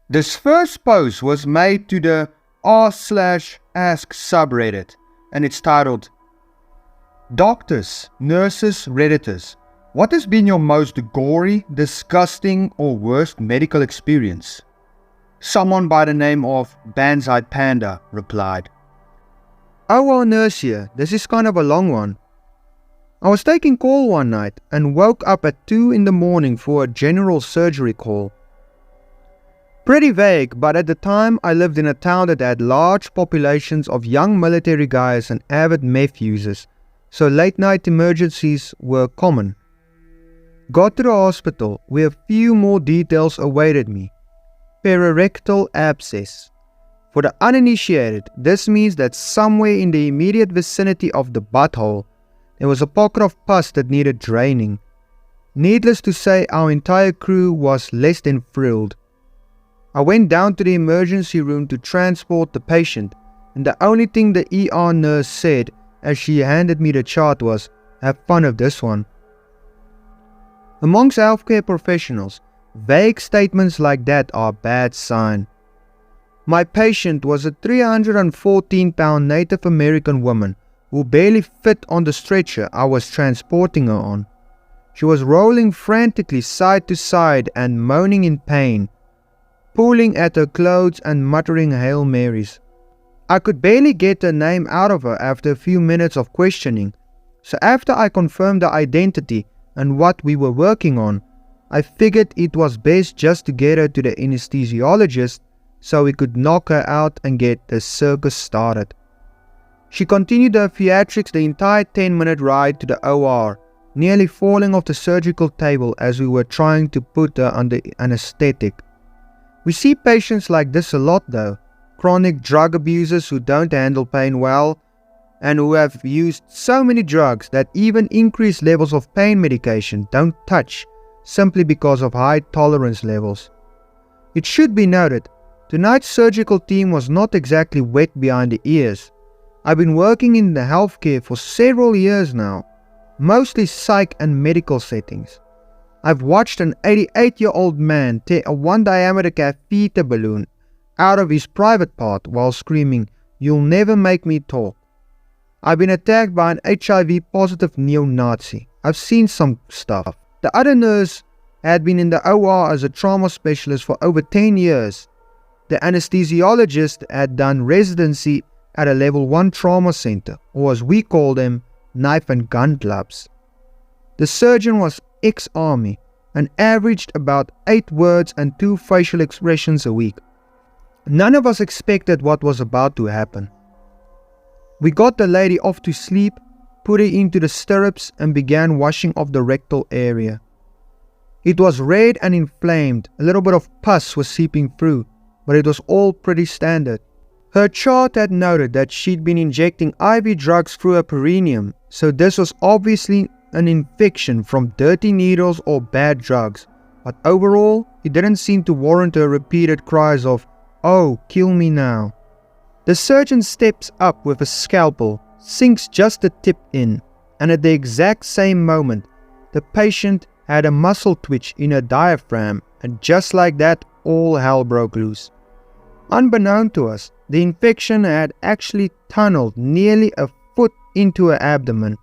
This first post was made to the r/ask subreddit, and it's titled, Doctors, Nurses, Redditors, what has been your most gory, disgusting, or worst medical experience? Someone by the name of Banzai Panda replied, "Oh, nurse here, this is kind of a long one. I was taking call one night and woke up at 2 in the morning for a general surgery call. Pretty vague, but at the time I lived in a town that had large populations of young military guys and avid meth users, so late night emergencies were common. Got to the hospital where a few more details awaited me. Perirectal abscess. For the uninitiated, this means that somewhere in the immediate vicinity of the butthole, there was a pocket of pus that needed draining. Needless to say, our entire crew was less than thrilled. I went down to the emergency room to transport the patient, and the only thing the ER nurse said as she handed me the chart was, "Have fun with this one." Amongst healthcare professionals, vague statements like that are a bad sign. My patient was a 314-pound Native American woman who barely fit on the stretcher I was transporting her on. She was rolling frantically side to side and moaning in pain, pulling at her clothes and muttering Hail Marys. I could barely get her name out of her after a few minutes of questioning, so after I confirmed the identity and what we were working on, I figured it was best just to get her to the anesthesiologist so we could knock her out and get the circus started. She continued her theatrics the entire 10-minute ride to the OR, nearly falling off the surgical table as we were trying to put her under anesthetic. We see patients like this a lot though, chronic drug abusers who don't handle pain well and who have used so many drugs that even increased levels of pain medication don't touch simply because of high tolerance levels. It should be noted, tonight's surgical team was not exactly wet behind the ears. I've been working in the healthcare for several years now, mostly psych and medical settings. I've watched an 88-year-old man tear a 1-diameter catheter balloon out of his private part while screaming, "You'll never make me talk." I've been attacked by an HIV-positive neo-Nazi. I've seen some stuff. The other nurse had been in the OR as a trauma specialist for over 10 years. The anesthesiologist had done residency at a level 1 trauma center, or as we call them, knife and gun clubs. The surgeon was ex-army and averaged about 8 words and 2 facial expressions a week. None of us expected what was about to happen. We got the lady off to sleep, put her into the stirrups and began washing off the rectal area. It was red and inflamed, a little bit of pus was seeping through, but it was all pretty standard. Her chart had noted that she'd been injecting IV drugs through her perineum, so this was obviously an infection from dirty needles or bad drugs, but overall, it didn't seem to warrant her repeated cries of, "Oh, kill me now." The surgeon steps up with a scalpel, sinks just the tip in, and at the exact same moment, the patient had a muscle twitch in her diaphragm, and just like that, all hell broke loose. Unbeknown to us, the infection had actually tunneled nearly a foot into her abdomen,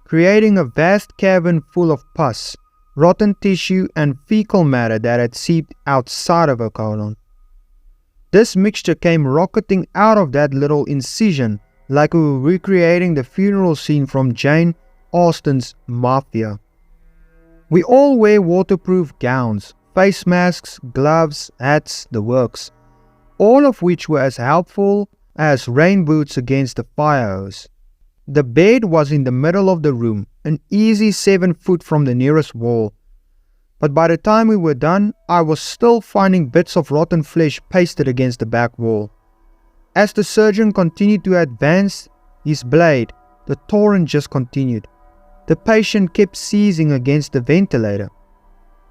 creating a vast cavern full of pus, rotten tissue and fecal matter that had seeped outside of her colon. This mixture came rocketing out of that little incision like we were recreating the funeral scene from Jane Austen's Mafia. We all wear waterproof gowns, face masks, gloves, hats, the works, all of which were as helpful as rain boots against the fire hose. The bed was in the middle of the room, an easy 7 foot from the nearest wall. But by the time we were done, I was still finding bits of rotten flesh pasted against the back wall. As the surgeon continued to advance his blade, the torrent just continued. The patient kept seizing against the ventilator,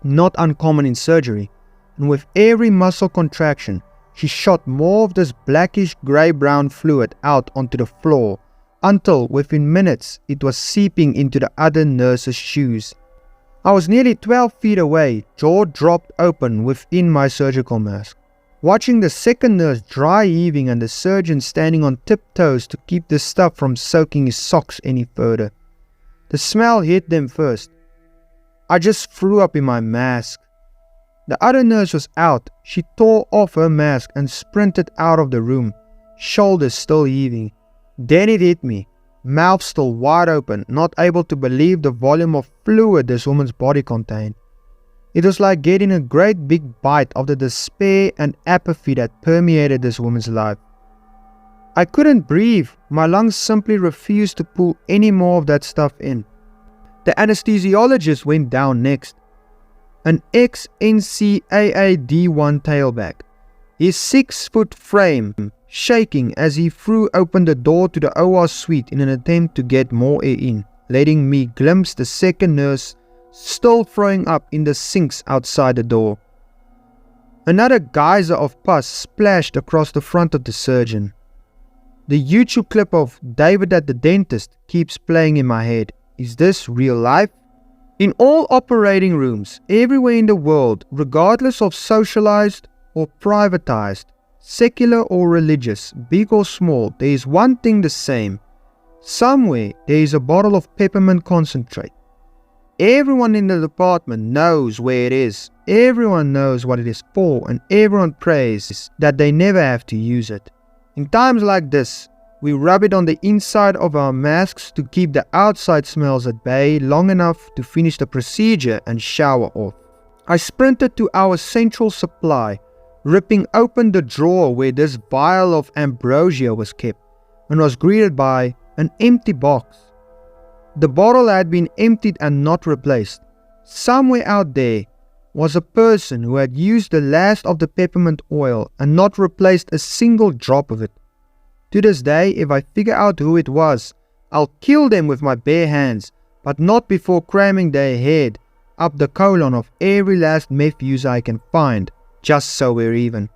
not uncommon in surgery, and with every muscle contraction, she shot more of this blackish grey-brown fluid out onto the floor, until within minutes it was seeping into the other nurse's shoes. I was nearly 12 feet away, jaw dropped open within my surgical mask. watching the second nurse dry heaving and the surgeon standing on tiptoes to keep the stuff from soaking his socks any further. The smell hit them first. I just threw up in my mask. The other nurse was out. She tore off her mask and sprinted out of the room, shoulders still heaving. Then it hit me, mouth still wide open, not able to believe the volume of fluid this woman's body contained. It was like getting a great big bite of the despair and apathy that permeated this woman's life. I couldn't breathe. My lungs simply refused to pull any more of that stuff in. The anesthesiologist went down next. An ex-NCAA D1 tailback. His 6-foot frame shaking as he threw open the door to the OR suite in an attempt to get more air in, letting me glimpse the second nurse still throwing up in the sinks outside the door. Another geyser of pus splashed across the front of the surgeon. The YouTube clip of David at the dentist keeps playing in my head. Is this real life? In all operating rooms, everywhere in the world, regardless of socialized or privatized, secular or religious, big or small, there is one thing the same. Somewhere there is a bottle of peppermint concentrate. Everyone in the department knows where it is. Everyone knows what it is for, and everyone prays that they never have to use it. In times like this, we rub it on the inside of our masks to keep the outside smells at bay long enough to finish the procedure and shower off. I sprinted to our central supply, ripping open the drawer where this vial of ambrosia was kept, and was greeted by an empty box. The bottle had been emptied and not replaced. Somewhere out there was a person who had used the last of the peppermint oil and not replaced a single drop of it. To this day, if I figure out who it was, I'll kill them with my bare hands, but not before cramming their head up the colon of every last meth user I can find, just so we're even.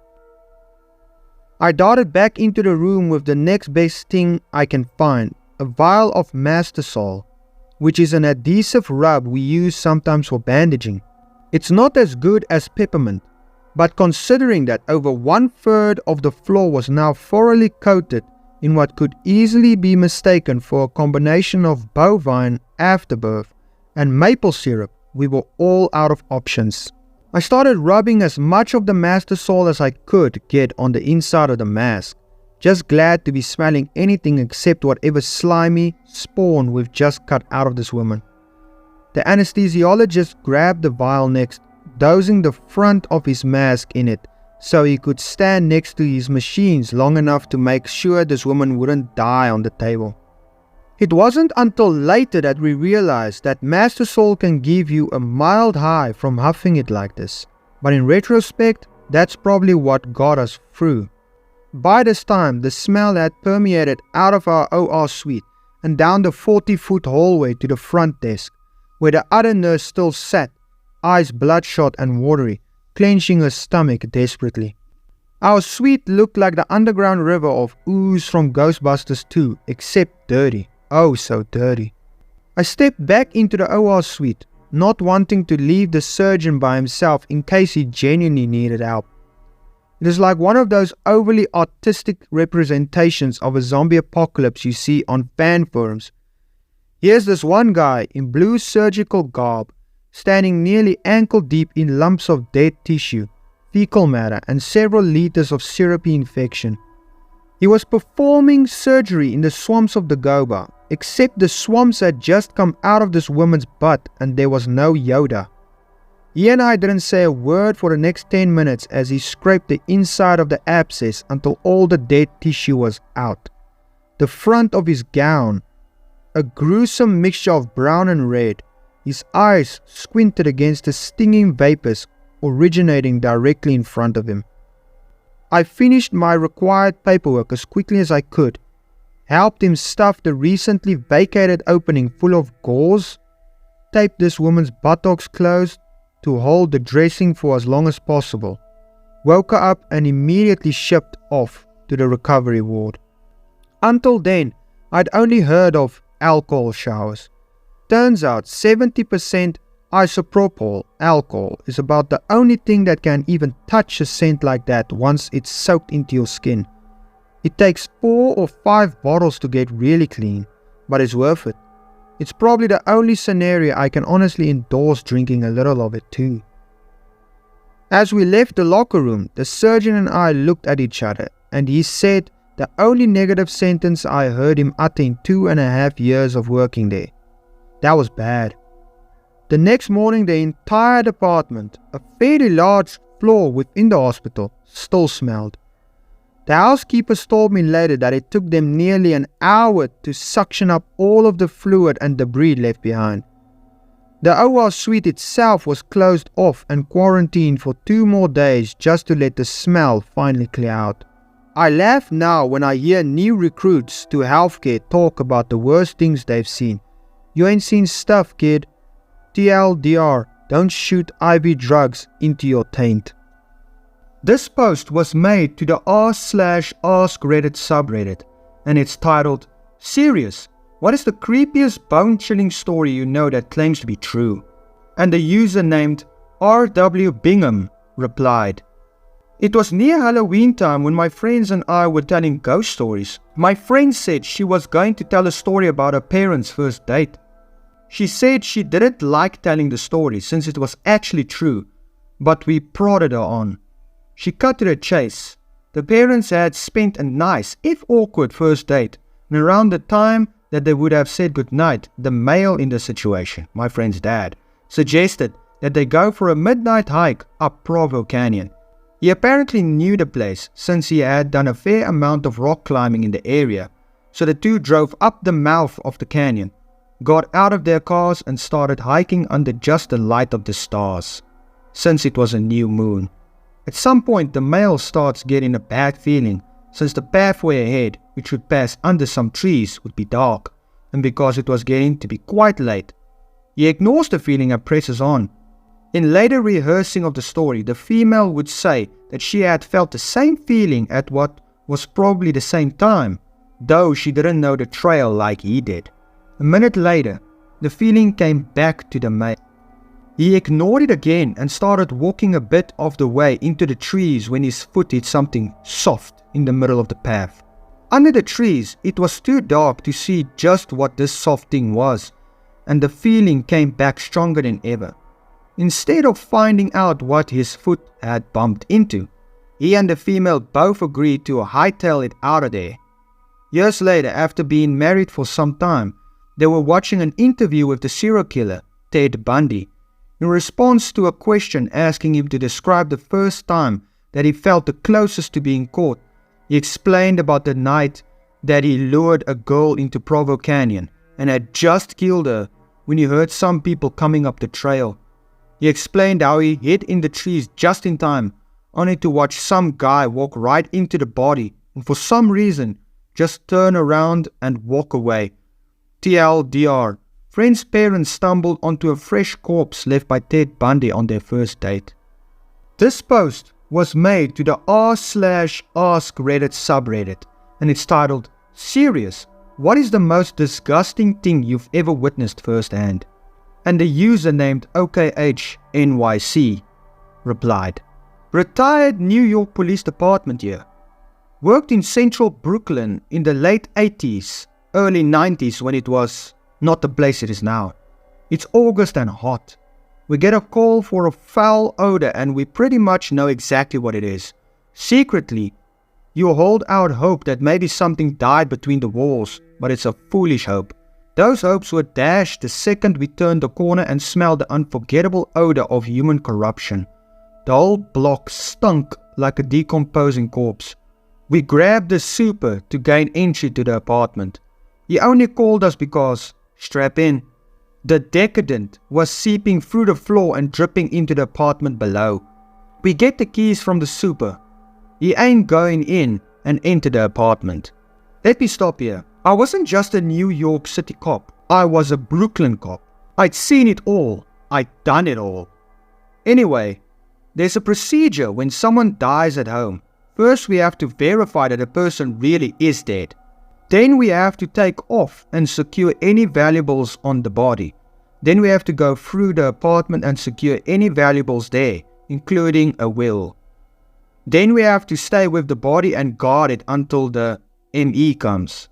I darted back into the room with the next best thing I can find, a vial of Mastisol, which is an adhesive rub we use sometimes for bandaging. It's not as good as peppermint, but considering that over 1/3 of the floor was now thoroughly coated in what could easily be mistaken for a combination of bovine afterbirth and maple syrup, we were all out of options. I started rubbing as much of the Mastisol as I could get on the inside of the mask, just glad to be smelling anything except whatever slimy spawn we've just cut out of this woman. The anesthesiologist grabbed the vial next, dosing the front of his mask in it so he could stand next to his machines long enough to make sure this woman wouldn't die on the table. It wasn't until later that we realized that Mastisol can give you a mild high from huffing it like this, but in retrospect, that's probably what got us through. By this time, the smell had permeated out of our OR suite and down the 40-foot hallway to the front desk, where the other nurse still sat, eyes bloodshot and watery, clenching her stomach desperately. Our suite looked like the underground river of ooze from Ghostbusters 2, except dirty. Oh, so dirty. I stepped back into the OR suite, not wanting to leave the surgeon by himself in case he genuinely needed help. It is like one of those overly artistic representations of a zombie apocalypse you see on fan forums. Here's this one guy in blue surgical garb, standing nearly ankle deep in lumps of dead tissue, fecal matter, and several liters of syrupy infection. He was performing surgery in the swamps of the Goba, except the swamps had just come out of this woman's butt and there was no Yoda. He and I didn't say a word for the next 10 minutes as he scraped the inside of the abscess until all the dead tissue was out. The front of his gown, a gruesome mixture of brown and red, his eyes squinted against the stinging vapors originating directly in front of him. I finished my required paperwork as quickly as I could, helped him stuff the recently vacated opening full of gauze, taped this woman's buttocks closed to hold the dressing for as long as possible, woke her up and immediately shipped off to the recovery ward. Until then, I'd only heard of alcohol showers. Turns out 70% Isopropyl alcohol is about the only thing that can even touch a scent like that once it's soaked into your skin. It takes 4 or 5 bottles to get really clean, but it's worth it. It's probably the only scenario I can honestly endorse drinking a little of it too. As we left the locker room, the surgeon and I looked at each other, and he said the only negative sentence I heard him utter in 2.5 years of working there. That was bad. The next morning, the entire department, a fairly large floor within the hospital, still smelled. The housekeepers told me later that it took them nearly an hour to suction up all of the fluid and debris left behind. The OR suite itself was closed off and quarantined for 2 more days just to let the smell finally clear out. I laugh now when I hear new recruits to healthcare talk about the worst things they've seen. You ain't seen stuff, kid. TLDR, don't shoot IV drugs into your taint. This post was made to the r/AskReddit subreddit, and it's titled, "Serious, what is the creepiest bone-chilling story you know that claims to be true?" And the user named R.W. Bingham replied, "It was near Halloween time when my friends and I were telling ghost stories. My friend said she was going to tell a story about her parents' first date. She said she didn't like telling the story since it was actually true, but we prodded her on. She cut to the chase. The parents had spent a nice, if awkward, first date, and around the time that they would have said goodnight, the male in the situation, my friend's dad, suggested that they go for a midnight hike up Provo Canyon. He apparently knew the place since he had done a fair amount of rock climbing in the area, so the two drove up the mouth of the canyon, got out of their cars and started hiking under just the light of the stars, since it was a new moon. At some point the male starts getting a bad feeling since the pathway ahead, which would pass under some trees, would be dark, and because it was getting to be quite late. He ignores the feeling and presses on. In later rehearsing of the story, the female would say that she had felt the same feeling at what was probably the same time, though she didn't know the trail like he did. A minute later, the feeling came back to the male. He ignored it again and started walking a bit of the way into the trees when his foot hit something soft in the middle of the path. Under the trees, it was too dark to see just what this soft thing was, and the feeling came back stronger than ever. Instead of finding out what his foot had bumped into, he and the female both agreed to hightail it out of there. Years later, after being married for some time, they were watching an interview with the serial killer, Ted Bundy. In response to a question asking him to describe the first time that he felt the closest to being caught, he explained about the night that he lured a girl into Provo Canyon and had just killed her when he heard some people coming up the trail. He explained how he hid in the trees just in time, only to watch some guy walk right into the body and for some reason just turn around and walk away. TLDR, friend's parents stumbled onto a fresh corpse left by Ted Bundy on their first date. This post was made to the r/AskReddit subreddit, and it's titled, "Serious, what is the most disgusting thing you've ever witnessed firsthand?" And the user named OKHNYC replied, "Retired New York Police Department here. Worked in central Brooklyn in the late 80s, early 90s when it was not the place it is now. It's August and hot. We get a call for a foul odor and we pretty much know exactly what it is. Secretly, you hold out hope that maybe something died between the walls, but it's a foolish hope. Those hopes were dashed the second we turned the corner and smelled the unforgettable odor of human corruption. The whole block stunk like a decomposing corpse. We grabbed the super to gain entry to the apartment. He only called us because, strap in, the decadent was seeping through the floor and dripping into the apartment below. We get the keys from the super. He ain't going in and enter the apartment. Let me stop here. I wasn't just a New York City cop. I was a Brooklyn cop. I'd seen it all. I'd done it all. Anyway, there's a procedure when someone dies at home. First we have to verify that the person really is dead. Then we have to take off and secure any valuables on the body. Then we have to go through the apartment and secure any valuables there, including a will. Then we have to stay with the body and guard it until the ME comes.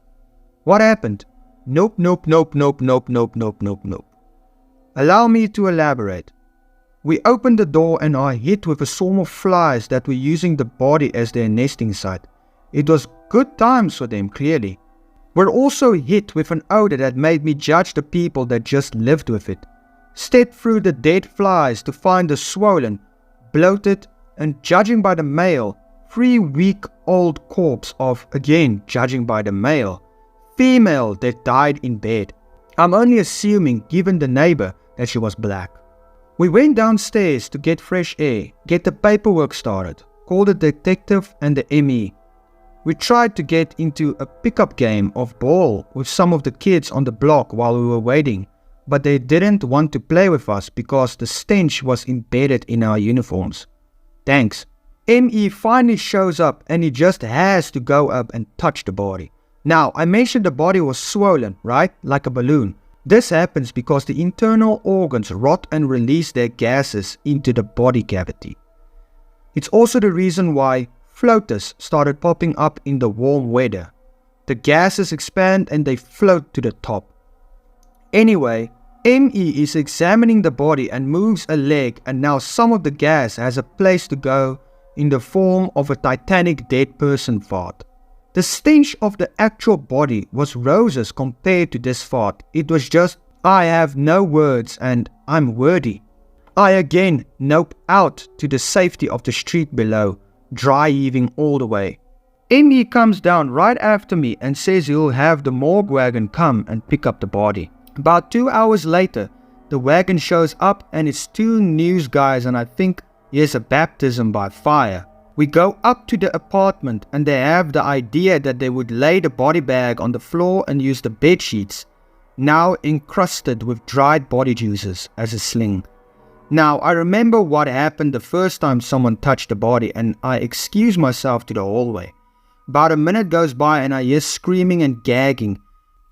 What happened? Nope, nope, nope, nope, nope, nope, nope, nope, nope. Allow me to elaborate. We opened the door and are hit with a swarm of flies that were using the body as their nesting site. It was good times for them, clearly. We're also hit with an odor that made me judge the people that just lived with it. Stepped through the dead flies to find the swollen, bloated, and judging by the male, 3-week-old corpse of, again judging by the male, female that died in bed. I'm only assuming, given the neighbor, that she was black. We went downstairs to get fresh air, get the paperwork started, called the detective and the ME. We tried to get into a pickup game of ball with some of the kids on the block while we were waiting, but they didn't want to play with us because the stench was embedded in our uniforms. Thanks. ME finally shows up and he just has to go up and touch the body. Now, I mentioned the body was swollen, right? Like a balloon. This happens because the internal organs rot and release their gases into the body cavity. It's also the reason why floaters started popping up in the warm weather. The gases expand and they float to the top. Anyway, ME is examining the body and moves a leg, and now some of the gas has a place to go in the form of a Titanic dead person fart. The stench of the actual body was roses compared to this fart. It was just, I have no words and I'm wordy. I again nope out to the safety of the street below, dry heaving all the way. ME comes down right after me and says he'll have the morgue wagon come and pick up the body. About 2 hours later, the wagon shows up and it's 2 news guys, and I think here's a baptism by fire. We go up to the apartment and they have the idea that they would lay the body bag on the floor and use the bed sheets, now encrusted with dried body juices, as a sling. Now, I remember what happened the first time someone touched the body and I excuse myself to the hallway. About a minute goes by and I hear screaming and gagging.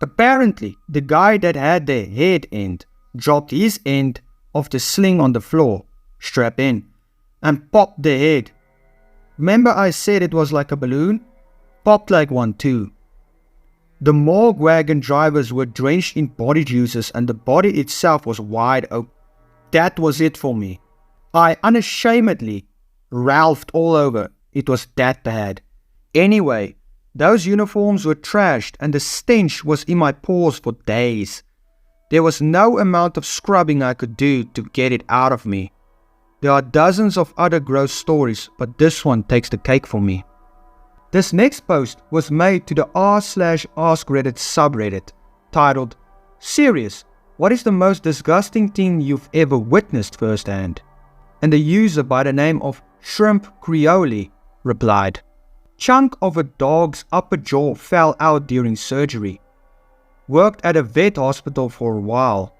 Apparently, the guy that had the head end dropped his end of the sling on the floor, strap in, and popped the head. Remember I said it was like a balloon? Popped like one too. The morgue wagon drivers were drenched in body juices and the body itself was wide open. That was it for me. I unashamedly ralphed all over. It was that bad. Anyway, those uniforms were trashed and the stench was in my pores for days. There was no amount of scrubbing I could do to get it out of me. There are dozens of other gross stories, but this one takes the cake for me. This next post was made to the r/AskReddit subreddit, titled, "Serious, what is the most disgusting thing you've ever witnessed firsthand?" And the user by the name of Shrimp Creole replied, "Chunk of a dog's upper jaw fell out during surgery. Worked at a vet hospital for a while.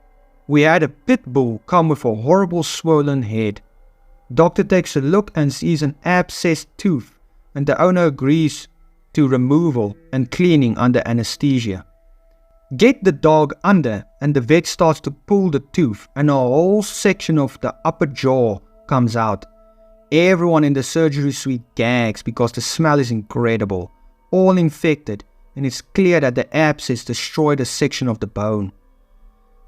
We had a pit bull come with a horrible swollen head. Doctor takes a look and sees an abscessed tooth, and the owner agrees to removal and cleaning under anesthesia. Get the dog under and the vet starts to pull the tooth and a whole section of the upper jaw comes out. Everyone in the surgery suite gags because the smell is incredible, all infected, and it's clear that the abscess destroyed a section of the bone.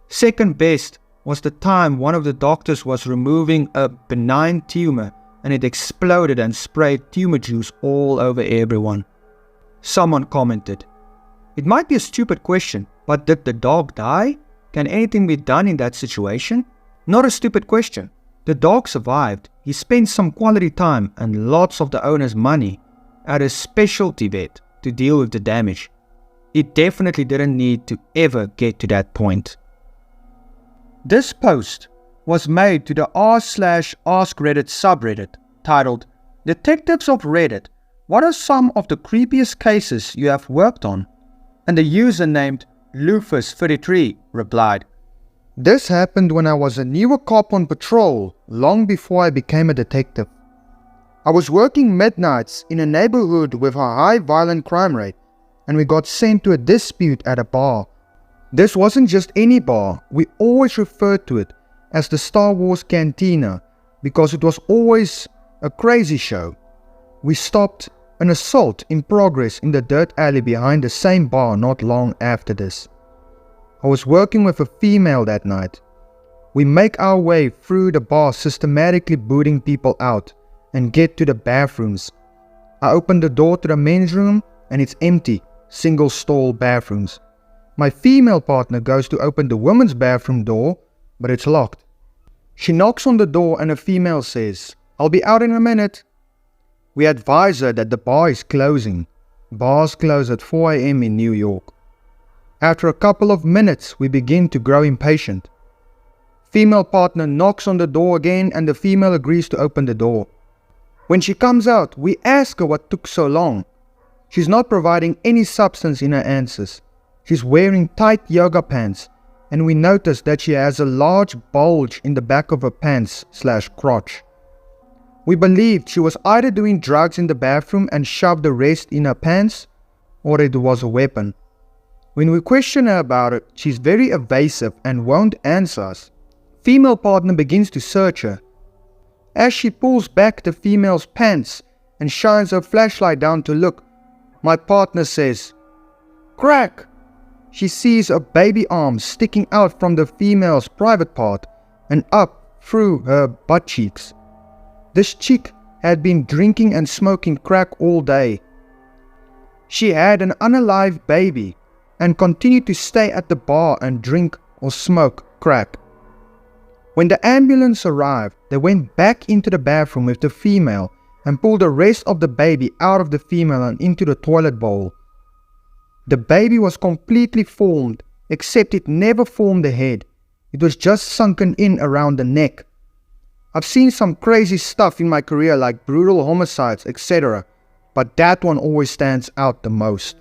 Second best was the time one of the doctors was removing a benign tumor and it exploded and sprayed tumor juice all over everyone." Someone commented, "It might be a stupid question, but did the dog die? Can anything be done in that situation?" Not a stupid question. The dog survived. He spent some quality time and lots of the owner's money at a specialty vet to deal with the damage. It definitely didn't need to ever get to that point. This post was made to the r/AskReddit subreddit, titled, "Detectives of Reddit, what are some of the creepiest cases you have worked on?" And the user named Lufus33 replied, "This happened when I was a newer cop on patrol, long before I became a detective. I was working midnights in a neighborhood with a high violent crime rate, and we got sent to a dispute at a bar. This wasn't just any bar. We always referred to it as the Star Wars Cantina because it was always a crazy show. We stopped an assault in progress in the dirt alley behind the same bar not long after this. I was working with a female that night. We make our way through the bar, systematically booting people out, and get to the bathrooms. I open the door to the men's room and it's empty, single stall bathrooms. My female partner goes to open the women's bathroom door, but it's locked. She knocks on the door and a female says, "I'll be out in a minute." We advise her that the bar is closing. Bars close at 4 a.m. in New York. After a couple of minutes, we begin to grow impatient. Female partner knocks on the door again and the female agrees to open the door. When she comes out, we ask her what took so long. She's not providing any substance in her answers. She's wearing tight yoga pants, and we notice that she has a large bulge in the back of her pants/crotch. We believed she was either doing drugs in the bathroom and shoved the rest in her pants, or it was a weapon. When we question her about it, she's very evasive and won't answer us. Female partner begins to search her. As she pulls back the female's pants and shines her flashlight down to look, my partner says, "Crack!" She sees a baby arm sticking out from the female's private part and up through her butt cheeks. This chick had been drinking and smoking crack all day. She had an unalive baby and continued to stay at the bar and drink or smoke crack. When the ambulance arrived, they went back into the bathroom with the female and pulled the rest of the baby out of the female and into the toilet bowl. The baby was completely formed, except it never formed the head. It was just sunken in around the neck. I've seen some crazy stuff in my career like brutal homicides, etc., but that one always stands out the most.